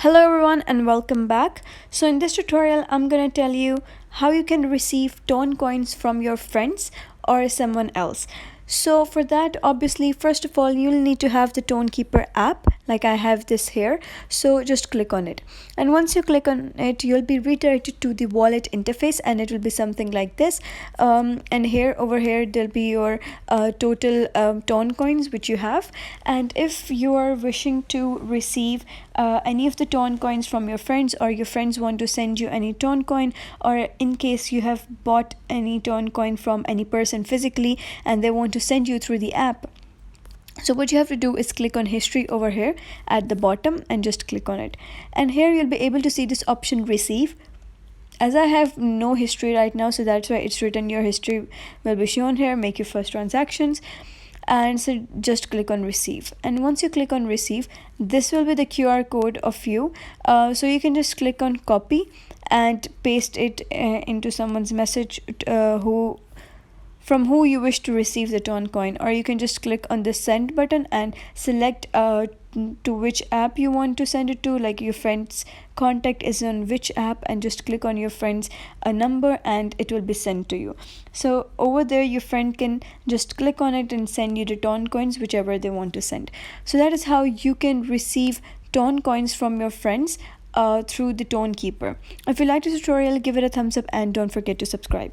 Hello everyone and welcome back. So in this tutorial I'm gonna tell you how you can receive Toncoins from your friends or someone else. So for that, obviously, first of all, you'll need to have the Tonkeeper app, like I have this here. So just click on it, and once you click on it, you'll be redirected to the wallet interface, and it will be something like this. And here, over here, there'll be your total Toncoins which you have. And if you are wishing to receive any of the Toncoins from your friends, or your friends want to send you any Toncoin, or in case you have bought any Toncoin from any person physically and they want to send you through the app, so what you have to do is click on history over here at the bottom and just click on it, and here you'll be able to see this option receive. As I have no history right now, so that's why it's written your history will be shown here, make your first transactions. And so just click on receive, and once you click on receive, this will be the QR code of you. So you can just click on copy and paste it into someone's message from who you wish to receive the Toncoin, or you can just click on the send button and select to which app you want to send it to, like your friend's contact is on which app, and just click on your friend's number and it will be sent to you. So over there your friend can just click on it and send you the Toncoins, whichever they want to send. So that is how you can receive Toncoins from your friends through the Tonkeeper. If you like this tutorial, give it a thumbs up and don't forget to subscribe.